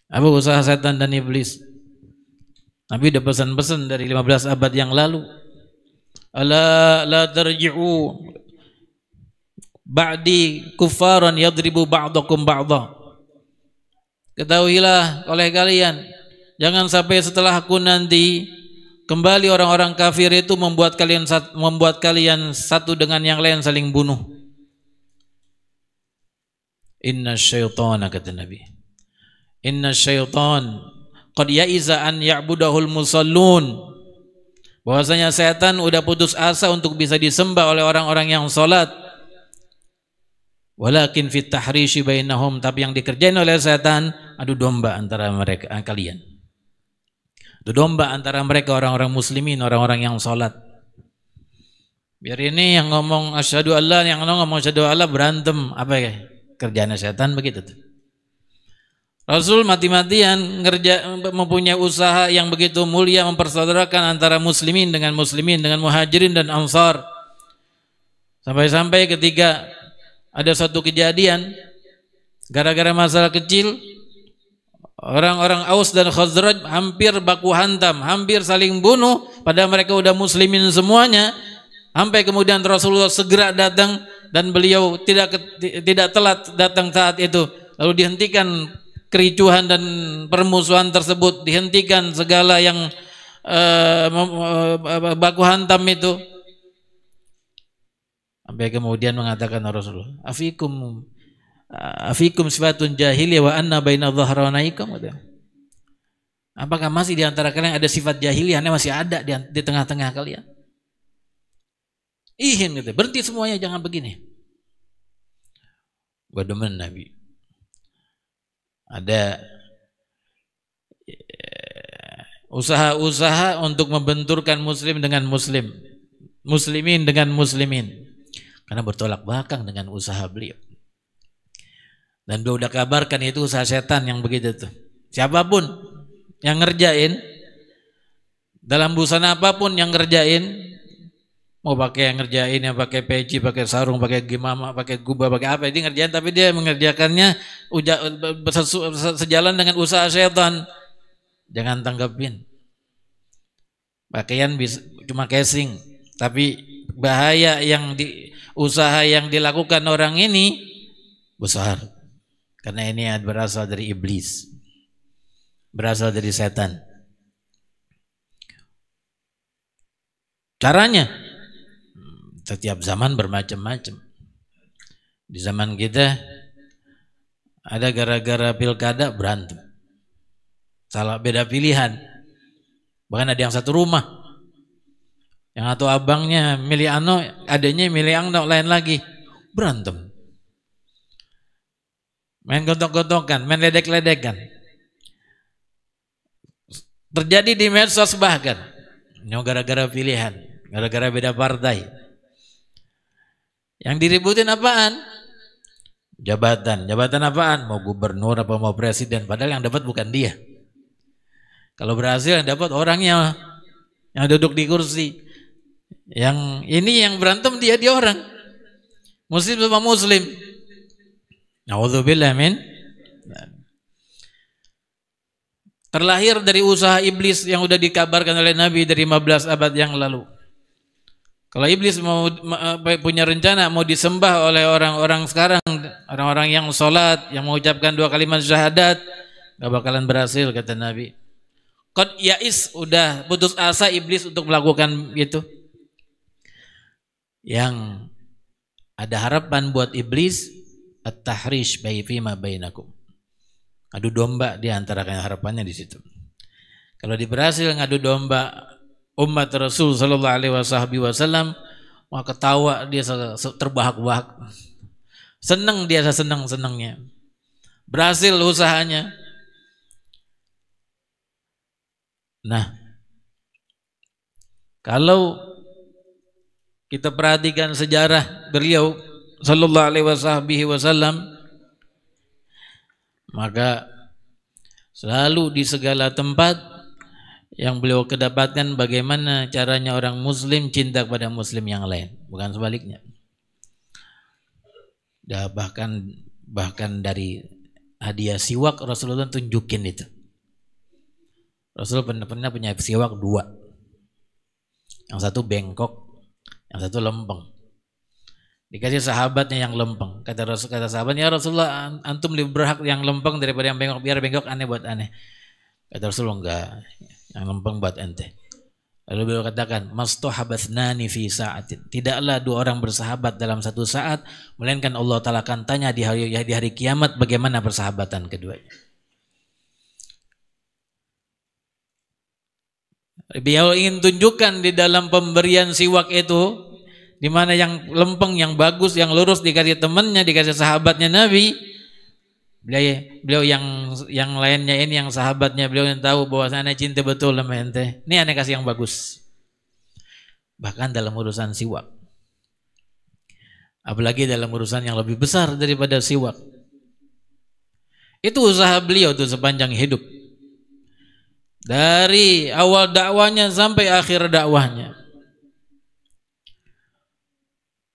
Apa usaha setan dan iblis? Nabi udah pesan-pesan dari 15 abad yang lalu. Ala la tarji'u ba'di kuffaran yadribu ba'dakum ba'dha. Ketahuilah oleh kalian, jangan sampai setelah aku nanti kembali orang-orang kafir itu membuat kalian satu dengan yang lain saling bunuh. Inna syaitana, kata Nabi, inna syaitan qad ya'iza an ya'budahul musallun, bahwasanya setan udah putus asa untuk bisa disembah oleh orang-orang yang salat. Walakin fit tahrishi bainahum, tapi yang dikerjain oleh setan adu domba antara mereka, kalian. Adu domba antara mereka orang-orang muslimin, orang-orang yang salat. Biar ini yang ngomong asyhadu Allah, yang ngomong asyhadu Allah berantem, apa ya? Kerjaan setan begitu tuh. Rasul mati-matian mempunyai usaha yang begitu mulia, mempersaudarakan antara muslimin, dengan muhajirin dan ansar. Sampai-sampai ketika ada satu kejadian, gara-gara masalah kecil, orang-orang Aus dan Khazraj hampir baku hantam, hampir saling bunuh, padahal mereka udah muslimin semuanya. Sampai kemudian Rasulullah segera datang, dan beliau tidak telat datang saat itu. Lalu dihentikan kericuhan dan permusuhan tersebut, dihentikan segala yang baku hantam itu. Sampai kemudian mengatakan Rasulullah, afikum sifatun jahiliyah wa anna baina dhahranaikum. Apakah masih di antara kalian ada sifat jahiliyah, masih ada di tengah-tengah kalian? Ihin gitu, berhenti semuanya, jangan begini. Gua demen Nabi. Ada usaha-usaha untuk membenturkan muslim dengan muslim, muslimin dengan muslimin, karena bertolak belakang dengan usaha beliau. Dan beliau udah kabarkan itu usaha setan yang begitu tuh. Siapapun yang ngerjain, dalam busana apapun yang ngerjain, mau pakai yang ngerjain, yang pakai peci, pakai sarung, pakai gimama, pakai gubah, pakai apa, dia ngerjain, tapi dia mengerjakannya sejalan dengan usaha setan. Jangan tanggapin. Pakaian bisa cuma casing, tapi bahaya usaha yang dilakukan orang ini besar, karena ini berasal dari iblis, berasal dari setan. Caranya setiap zaman bermacam-macam. Di zaman kita ada gara-gara pilkada berantem, salah beda pilihan, bahkan ada yang satu rumah, yang atau abangnya milih ano, adanya milih ano, lain lagi, berantem, main gontok-gontokan, main ledek-ledekan, terjadi di medsos bahkan, gara-gara pilihan, gara-gara beda partai. Yang diributin apaan? Jabatan apaan? Mau gubernur apa mau presiden, padahal yang dapat bukan dia. Kalau berhasil yang dapat orangnya yang duduk di kursi. Yang ini yang berantem dia orang. Muslim sama muslim. Nauzubillah min. Terlahir dari usaha iblis yang sudah dikabarkan oleh Nabi dari 15 abad yang lalu. Kalau iblis mau punya rencana mau disembah oleh orang-orang sekarang, orang-orang yang sholat, yang mengucapkan 2 kalimat syahadat, gak bakalan berhasil, kata Nabi. Qad ya'is, udah putus asa iblis untuk melakukan itu. Yang ada harapan buat iblis, at-tahrish fima bainakum. Adu domba di antara harapannya di situ. Kalau berhasil ngadu domba umat Rasul sallallahu alaihi wasallam, maka ketawa dia terbahak-bahak. Senang dia senang-senangnya. Berhasil usahanya. Nah, kalau kita perhatikan sejarah beliau sallallahu alaihi wasallam, maka selalu di segala tempat yang beliau kedapatkan bagaimana caranya orang muslim cinta kepada muslim yang lain, bukan sebaliknya. Bahkan dari hadiah siwak, Rasulullah tunjukin itu. Rasulullah pernah punya siwak 2. Yang satu bengkok, yang satu lempeng. Dikasih sahabatnya yang lempeng. Kata sahabatnya, ya Rasulullah, antum lebih berhak yang lempeng daripada yang bengkok. Biar bengkok aneh buat aneh. Kata Rasulullah, enggak, yang lempeng buat ente. Lalu beliau katakan, mastohabathnani fi sa'atin. Tidaklah 2 orang bersahabat dalam satu saat, melainkan Allah Ta'ala akan tanya di hari kiamat bagaimana persahabatan keduanya. Beliau ingin tunjukkan di dalam pemberian siwak itu, di mana yang lempeng, yang bagus, yang lurus dikasih temannya, dikasih sahabatnya Nabi. Beliau yang lainnya ini, yang sahabatnya beliau yang tahu bahwa saya cinta betul sama ente. Ini aneh kasih yang bagus. Bahkan dalam urusan siwak. Apalagi dalam urusan yang lebih besar daripada siwak. Itu usaha beliau tuh sepanjang hidup. Dari awal dakwahnya sampai akhir dakwahnya.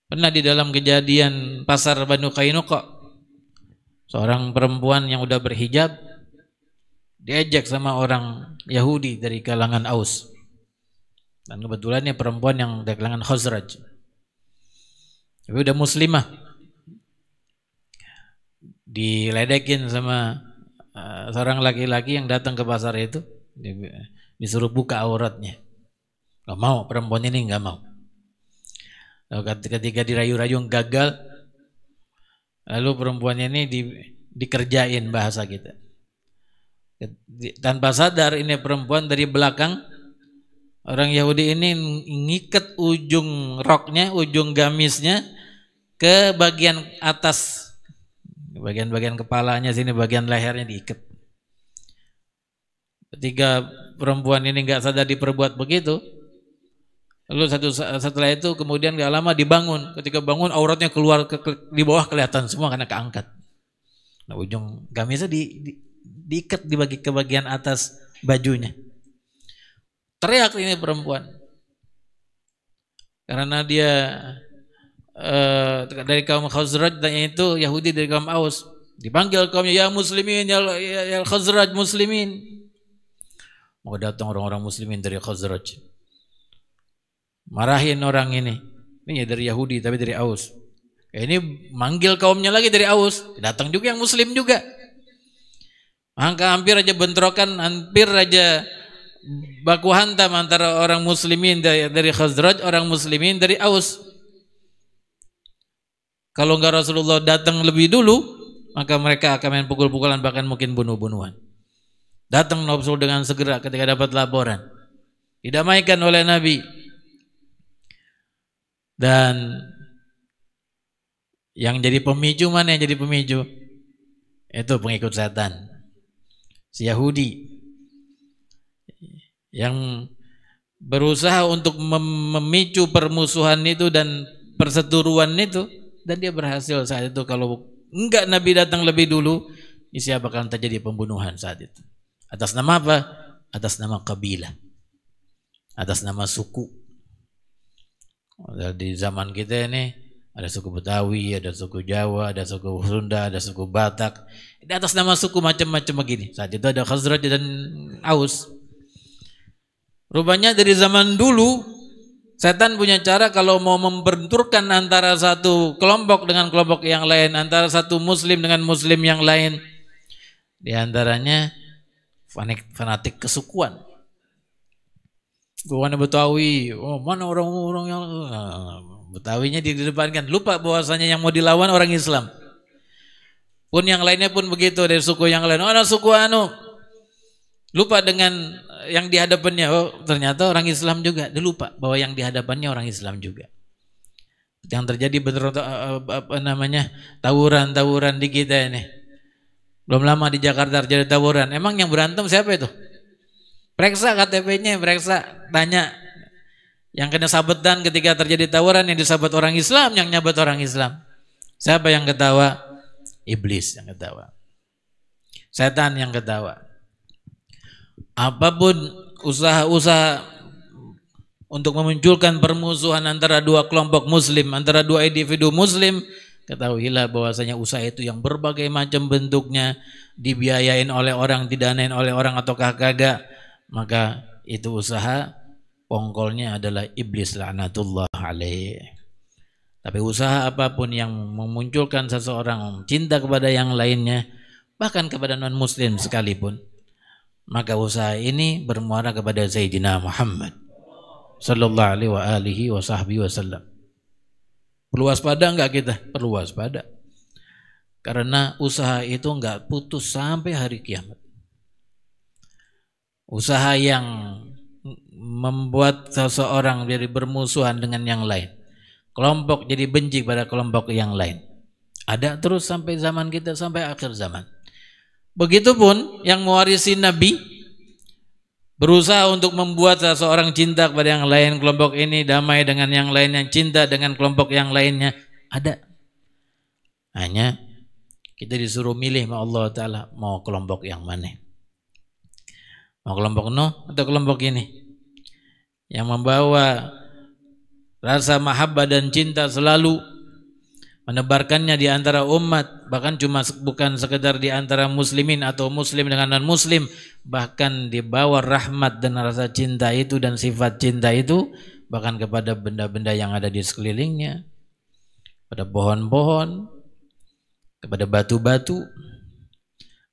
Pernah di dalam kejadian pasar Banu Qainuqa, seorang perempuan yang udah berhijab diajak sama orang Yahudi dari kalangan Aus. Dan kebetulan ini perempuan yang dari kalangan Khazraj. Tapi udah muslimah. Diledekin sama seorang laki-laki yang datang ke pasar itu. Disuruh buka auratnya. Gak mau, perempuan ini gak mau. Ketika dirayu-rayu gagal, lalu perempuannya ini dikerjain bahasa kita. Tanpa sadar ini perempuan dari belakang, orang Yahudi ini ngikat ujung roknya, ujung gamisnya ke bagian atas, bagian-bagian kepalanya sini, bagian lehernya diikat. Ketika perempuan ini nggak sadar diperbuat begitu, lalu setelah itu kemudian gak lama dibangun. Ketika bangun auratnya keluar di bawah kelihatan semua karena keangkat. Nah, ujung gamisnya diikat ke bagian atas bajunya. Teriak ini perempuan. Karena dia dari kaum Khazraj dan itu Yahudi dari kaum Aus. Dipanggil kaumnya, ya muslimin, ya Khazraj muslimin. Mau datang orang-orang muslimin dari Khazraj. Marahin orang ini dari Yahudi tapi dari Aus. Ini manggil kaumnya lagi dari Aus, datang juga yang muslim juga. Angka hampir aja bentrokan, hampir aja baku hantam antara orang muslimin dari Khazraj, orang muslimin dari Aus. Kalau enggak Rasulullah datang lebih dulu, maka mereka akan main pukul-pukulan, bahkan mungkin bunuh-bunuhan. Datang Rasul dengan segera ketika dapat laporan. Didamaikan oleh Nabi. Dan yang jadi pemicu, mana yang jadi pemicu? Itu pengikut setan, si Yahudi yang berusaha untuk memicu permusuhan itu dan perseteruan itu, dan dia berhasil saat itu. Kalau enggak Nabi datang lebih dulu, niscaya bakal terjadi pembunuhan saat itu. Atas nama apa? Atas nama kabilah, atas nama suku. Di zaman kita ini ada suku Betawi, ada suku Jawa, ada suku Sunda, ada suku Batak. Di atas nama suku macam-macam begini. Saat itu ada Khazraj dan Aus. Rupanya dari zaman dulu setan punya cara kalau mau membenturkan antara satu kelompok dengan kelompok yang lain, antara satu muslim dengan muslim yang lain. Di antaranya fanatik kesukuan. Bukan Betawi, mana orang-orang yang Betawinya didepankan, lupa bahwasanya yang mau dilawan orang Islam. Pun yang lainnya pun begitu, dari suku yang lain, ada suku anu, lupa dengan yang di hadapannya. Oh, ternyata orang Islam juga, dia lupa bahwa yang di hadapannya orang Islam juga. Yang terjadi bener tawuran di kita ini. Belum lama di Jakarta terjadi tawuran. Emang yang berantem siapa itu? Periksa KTP-nya, periksa, tanya. Yang kena sabetan ketika terjadi tawuran, yang disabet orang Islam, yang nyabat orang Islam. Siapa yang ketawa? Iblis yang ketawa. Setan yang ketawa. Apapun usaha-usaha untuk memunculkan permusuhan antara dua kelompok muslim, antara dua individu muslim, Ketahuilah bahwasanya usaha itu yang berbagai macam bentuknya, dibiayain oleh orang, didanain oleh orang ataukah kagak, maka itu usaha pongkolnya adalah iblis laknatullah alaih. Tapi usaha apapun yang memunculkan seseorang cinta kepada yang lainnya, bahkan kepada non muslim sekalipun, maka usaha ini bermuara kepada Sayyidina Muhammad sallallahu alaihi wasallam. Perlu waspada enggak kita? Perlu waspada. Karena usaha itu enggak putus sampai hari kiamat. Usaha yang membuat seseorang jadi bermusuhan dengan yang lain, kelompok jadi benci pada kelompok yang lain, ada terus sampai zaman kita, sampai akhir zaman. Begitupun yang mewarisi Nabi, berusaha untuk membuat seseorang cinta kepada yang lain, kelompok ini damai dengan yang lain, yang cinta dengan kelompok yang lainnya, ada. Hanya kita disuruh milih sama Allah Ta'ala, mau kelompok yang mana, mau kelompok no atau kelompok ini yang membawa rasa mahabbah dan cinta, selalu menebarkannya di antara umat, bahkan bukan sekedar di antara muslimin atau muslim dengan non muslim, bahkan dibawa rahmat dan rasa cinta itu dan sifat cinta itu bahkan kepada benda-benda yang ada di sekelilingnya, pada pohon-pohon, kepada batu-batu,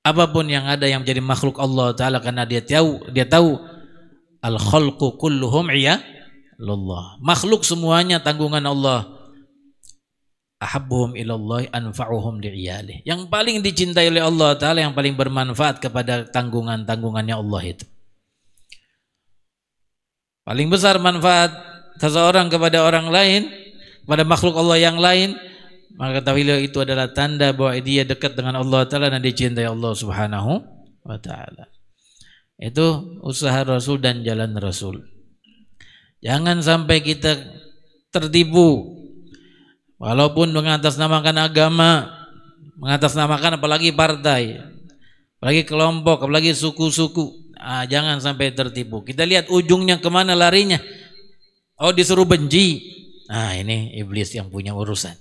apapun yang ada yang menjadi makhluk Allah Ta'ala, karena dia tahu al khalqu kulluhum iyallah, makhluk semuanya tanggungan Allah. Ahabbuhum ilallahi anfa'uhum li'iyalih, yang paling dicintai oleh Allah Ta'ala, yang paling bermanfaat kepada tanggungannya Allah itu. Paling besar manfaat seseorang kepada orang lain, kepada makhluk Allah yang lain, maka ketahuilah itu adalah tanda bahwa dia dekat dengan Allah Ta'ala dan dicintai Allah Subhanahu wa Ta'ala. Itu usaha Rasul dan jalan Rasul. Jangan sampai kita tertipu, walaupun mengatasnamakan agama, mengatasnamakan apalagi partai, apalagi kelompok, apalagi suku-suku. Jangan sampai tertipu. Kita lihat ujungnya kemana larinya. Oh, disuruh benci. Ini iblis yang punya urusan.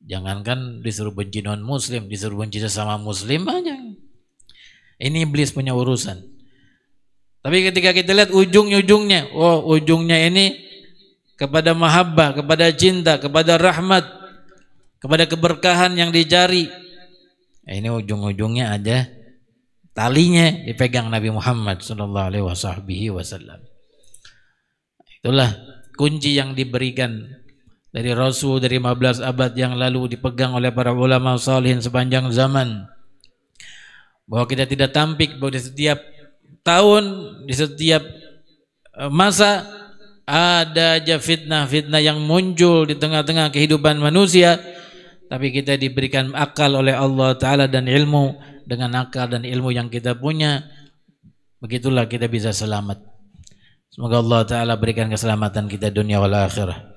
Jangankan disuruh benci non muslim, disuruh benci sesama muslim aja. Ini iblis punya urusan. Tapi ketika kita lihat ujungnya, ujungnya ini kepada mahabbah, kepada cinta, kepada rahmat, kepada keberkahan yang dicari. Ini ujung-ujungnya ada talinya dipegang Nabi Muhammad sallallahu alaihi wasallam. Itulah kunci yang diberikan dari Rasul dari 15 abad yang lalu, dipegang oleh para ulama salihin sepanjang zaman, bahwa kita tidak tampik bahwa di setiap tahun, di setiap masa ada aja fitnah-fitnah yang muncul di tengah-tengah kehidupan manusia, tapi kita diberikan akal oleh Allah Ta'ala dan ilmu. Dengan akal dan ilmu yang kita punya, begitulah kita bisa selamat. Semoga Allah Ta'ala berikan keselamatan kita dunia wal akhirah.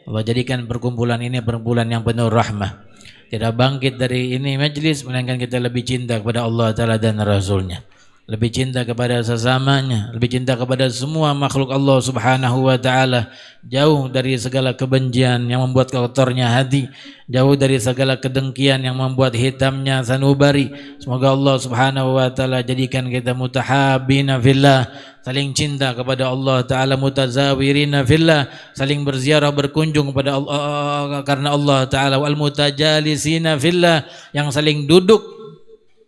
Allah jadikan perkumpulan ini perkumpulan yang penuh rahmah. Tidak bangkit dari ini majlis melainkan kita lebih cinta kepada Allah Ta'ala dan Rasulnya, lebih cinta kepada sesamanya, lebih cinta kepada semua makhluk Allah Subhanahu wa Ta'ala, jauh dari segala kebencian yang membuat kotornya hati, jauh dari segala kedengkian yang membuat hitamnya sanubari. Semoga Allah Subhanahu wa Ta'ala jadikan kita mutahabbina fillah, saling cinta kepada Allah Ta'ala, mutazawirina fillah, saling berziarah berkunjung kepada Allah karena Allah Ta'ala, wal mutajalisina fillah, yang saling duduk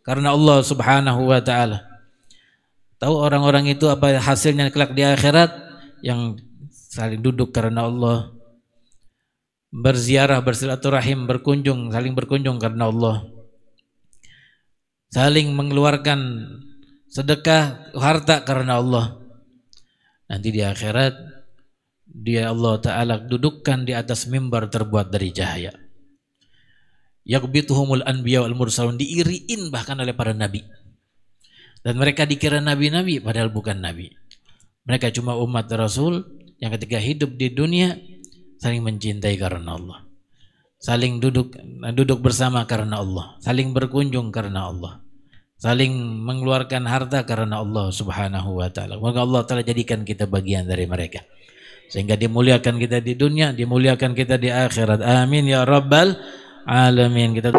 karena Allah Subhanahu wa Ta'ala. Tahu orang-orang itu apa hasilnya kelak di akhirat? Yang saling duduk karena Allah, berziarah, bersilaturahim, berkunjung, saling berkunjung karena Allah, saling mengeluarkan sedekah harta karena Allah. Nanti di akhirat dia Allah Ta'ala dudukkan di atas mimbar terbuat dari cahaya. Yaqbituhumul anbiya wal mursalun, diiriin bahkan oleh para nabi. Dan mereka dikira nabi-nabi padahal bukan nabi. Mereka cuma umat Rasul yang ketika hidup di dunia saling mencintai karena Allah, saling duduk bersama karena Allah, saling berkunjung karena Allah, saling mengeluarkan harta karena Allah Subhanahu wa Ta'ala. Semoga Allah Ta'ala jadikan kita bagian dari mereka. sehingga dimuliakan kita di dunia, dimuliakan kita di akhirat. Amin ya rabbal alamin. Kita